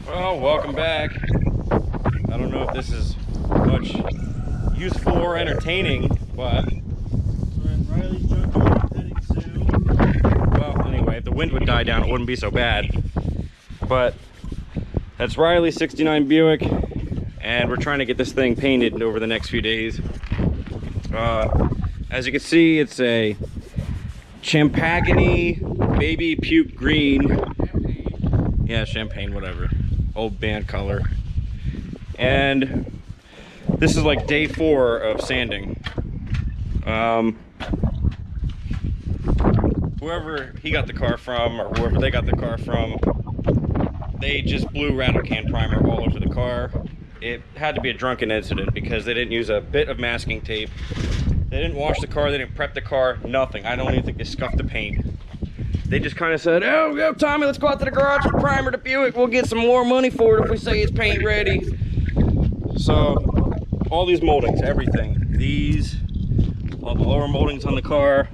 Well, welcome back. I don't know if this is much useful or entertaining, but Riley's junkyard petting zoo. well, anyway, if the wind would die down, it wouldn't be so bad. But that's Riley's 69 Buick, and we're trying to get this thing painted over the next few days. As you can see, it's a champagne baby puke green. Yeah, champagne, whatever. Old band color. And this is like day 4 of sanding. Whoever he got the car from, or whoever they got the car from, they just blew rattle can primer all over the car. It had to be a drunken incident because they didn't use a bit of masking tape. They didn't wash the car, they didn't prep the car, nothing. I don't even think they scuffed the paint. They just kind of said, oh, yo, Tommy, let's go out to the garage and primer the Buick. We'll get some more money for it if we say it's paint ready. So, all these moldings, everything. These, all the lower moldings on the car.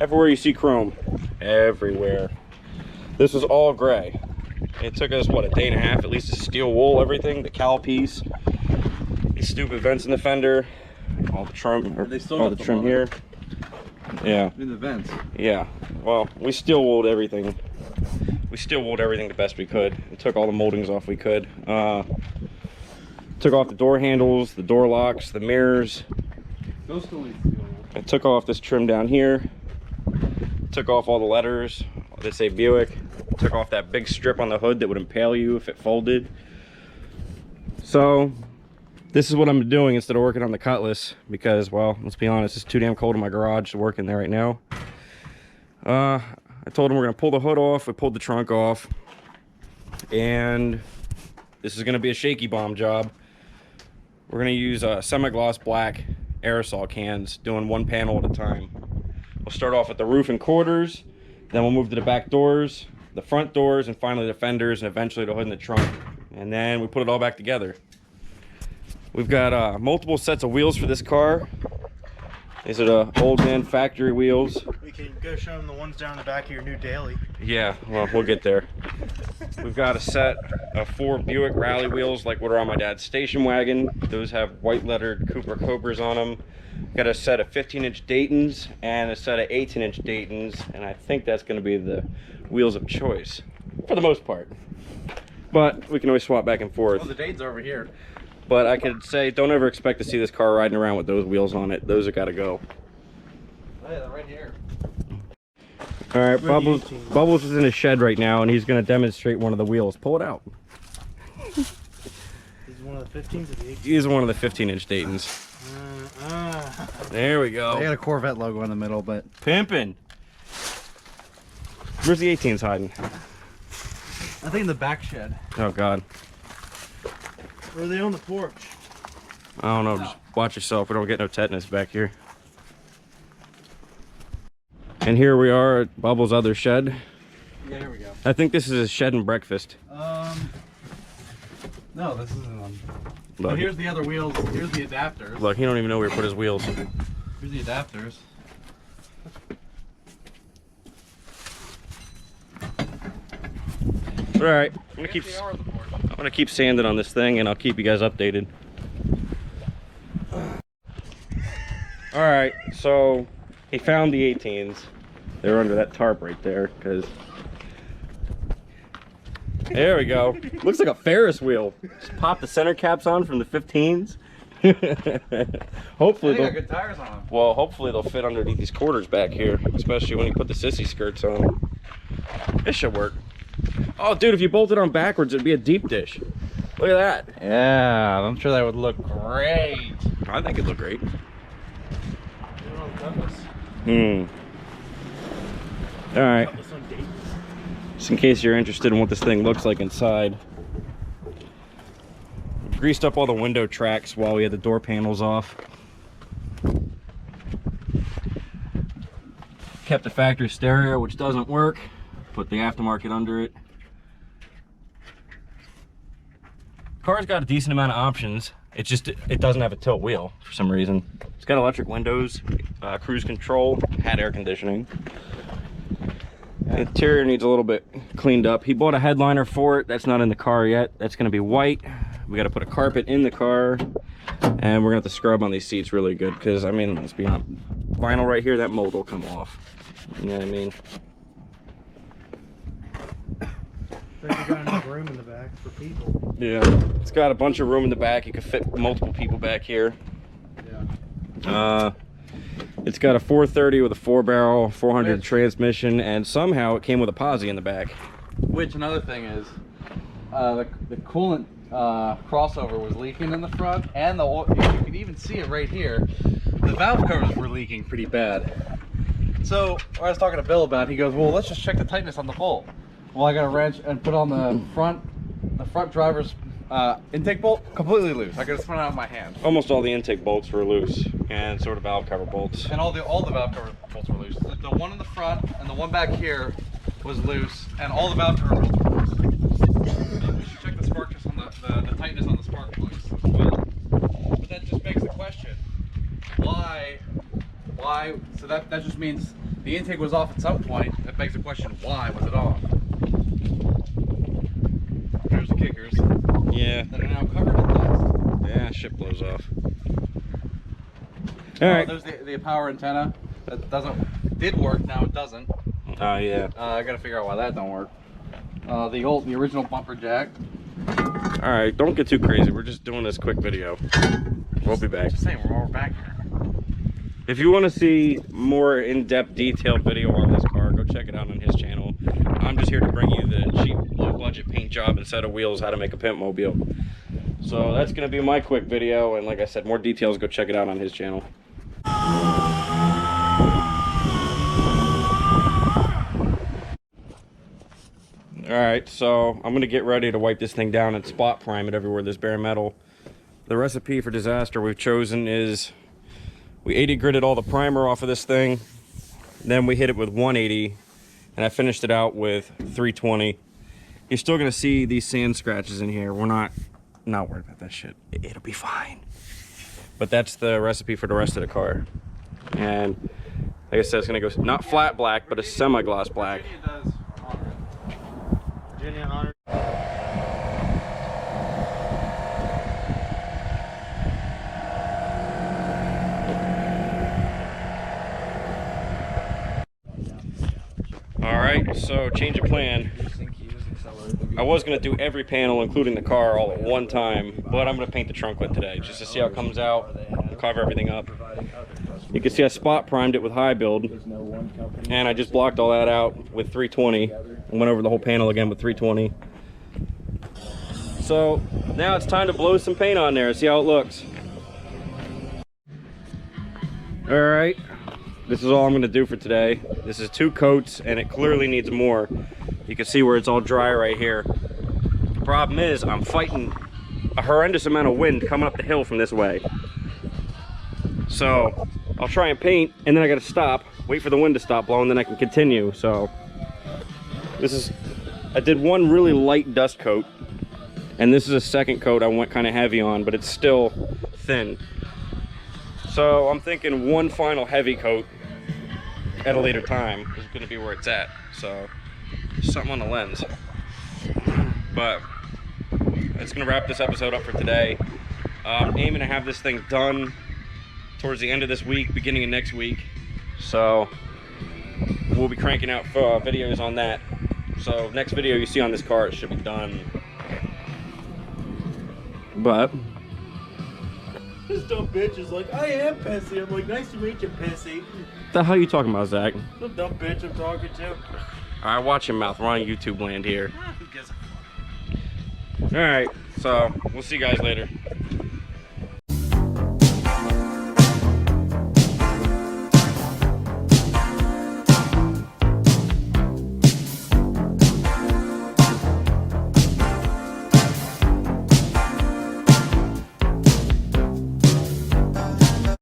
Everywhere you see chrome. Everywhere. This was all gray. It took us, what, a day and a half at least to steel wool everything. The cowl piece. These stupid vents in the fender. All the trim, all the trim here. Yeah. In the vents. Yeah. Well, we steel wooled everything. We steel wooled everything the best we could. And took all the moldings off we could. Took off the door handles, the door locks, the mirrors. Those still need steel wool. I took off this trim down here. Took off all the letters that say Buick. Took off that big strip on the hood that would impale you if it folded. So this is what I'm doing instead of working on the Cutlass because, well, let's be honest, it's too damn cold in my garage to work in there right now. I told him we're gonna pull the hood off. We pulled the trunk off, and this is gonna be a shaky bomb job. We're gonna use semi-gloss black aerosol cans, doing one panel at a time. We'll start off at the roof and quarters, then we'll move to the back doors, the front doors, and finally the fenders, and eventually the hood and the trunk. And then we put it all back together. We've got multiple sets of wheels for this car. These are the old man factory wheels. We can go show them the ones down the back of your new daily. Yeah, well, we'll get there. We've got a set of 4 Buick Rally wheels like what are on my dad's station wagon. Those have white lettered Cooper Cobras on them. Got a set of 15-inch Daytons and a set of 18-inch Daytons, and I think that's going to be the wheels of choice for the most part. But we can always swap back and forth. Oh, the Dayton's over here. But I could say, don't ever expect to see this car riding around with those wheels on it. Those have got to go. Oh, yeah, they're right here. All right, Bubbles is in his shed right now, and he's going to demonstrate one of the wheels. Pull it out. He's one of the 15s or the 18s? He's one of the 15-inch Daytons. There we go. They got a Corvette logo in the middle, but... Pimpin'. Where's the 18s hiding? I think in the back shed. Oh, God. Or are they on the porch? I don't know. Just watch yourself. We don't get no tetanus back here. And here we are at Bubbles' other shed. Yeah, here we go. I think this is a shed and breakfast. No, this isn't one. Look, Oh, here's the other wheels. Here's the adapters. look, he don't even know where he put his wheels. Here's the adapters. All right, I'm gonna keep sanding on this thing, and I'll keep you guys updated. All right, so he found the 18s. They're under that tarp right there, because there we go. Looks like a Ferris wheel. Just pop the center caps on from the 15s. Hopefully, I got good tires on them. well, hopefully they'll fit underneath these quarters back here, especially when you put the sissy skirts on. This should work. Oh, dude, if you bolted on backwards, it'd be a deep dish. Look at that. Yeah, I'm sure that would look great. I think it'd look great. All right. Just in case you're interested in what this thing looks like inside. Greased up all the window tracks while we had the door panels off. Kept the factory stereo, which doesn't work. Put the aftermarket under it. Car's got a decent amount of options. It's just, it doesn't have a tilt wheel for some reason. It's got electric windows, cruise control, had air conditioning. Interior needs a little bit cleaned up. He bought a headliner for it. That's not in the car yet. That's going to be white. We got to put a carpet in the car, and we're going to have to scrub on these seats really good because, I mean, let's be honest, vinyl right here, that mold will come off. You know what I mean? Think you got enough room in the back for people. Yeah, it's got a bunch of room in the back. You could fit multiple people back here. Yeah. It's got a 430 with a 4-barrel 400 transmission, and somehow it came with a posi in the back. Which another thing is, the coolant crossover was leaking in the front, and the oil, you can even see it right here. The valve covers were leaking pretty bad. So I was talking to Bill about it. He goes, "Well, let's just check the tightness on the bolt." Well, I got a wrench and put on the front driver's intake bolt completely loose. I could have spun it out of my hand. Almost all the intake bolts were loose, and so were the valve cover bolts. And all the valve cover bolts were loose. The one in the front and the one back here was loose, and all the valve cover bolts were loose. We should check the spark test on the tightness on the spark plugs as well. But that just begs the question: why? So that just means the intake was off at some point. That begs the question: why was it off? There's the kickers. Yeah. That are now covered in dust. Yeah, shit blows off. All right. There's the power antenna that did work. Now it doesn't. Oh yeah. I gotta figure out why that don't work. The original bumper jack. All right, don't get too crazy. We're just doing this quick video. We'll be back. Just saying, we're back here. If you want to see more in-depth, detailed video on this car, go check it out on his channel. I'm just here to bring you the cheap, low-budget paint job and set of wheels, how to make a Pimpmobile. So that's going to be my quick video, and like I said, more details, go check it out on his channel. Alright, so I'm going to get ready to wipe this thing down and spot prime it everywhere there's bare metal. The recipe for disaster we've chosen is we 80 gridded all the primer off of this thing, then we hit it with 180, and I finished it out with 320. You're still going to see these sand scratches in here. We're not worried about that shit. It'll be fine. But that's the recipe for the rest of the car. And like I said, it's going to go not flat black, but a semi-gloss black. Virginia honor. Alright, so change of plan. I was going to do every panel, including the car, all at one time, but I'm going to paint the trunk with today, just to see how it comes out, cover everything up. You can see I spot primed it with high build, and I just blocked all that out with 320, and went over the whole panel again with 320. So, now it's time to blow some paint on there, see how it looks. Alright. This is all I'm going to do for today. This is 2 coats, and it clearly needs more. You can see where it's all dry right here. The problem is I'm fighting a horrendous amount of wind coming up the hill from this way. So I'll try and paint, and then I got to stop, wait for the wind to stop blowing, then I can continue. So I did one really light dust coat, and this is a second coat I went kind of heavy on, but it's still thin. So I'm thinking one final heavy coat at a later time is going to be where it's at. So something on the lens. But it's going to wrap this episode up for today. Aiming to have this thing done towards the end of this week, beginning of next week. So we'll be cranking out videos on that. So next video you see on this car, it should be done. But This dumb bitch is like, I am pissy. I'm like, nice to meet you, pissy. what the hell are you talking about, Zach? The dumb bitch I'm talking to. Alright, watch your mouth. We're on YouTube land here. Who gives a fuck? Alright, so we'll see you guys later.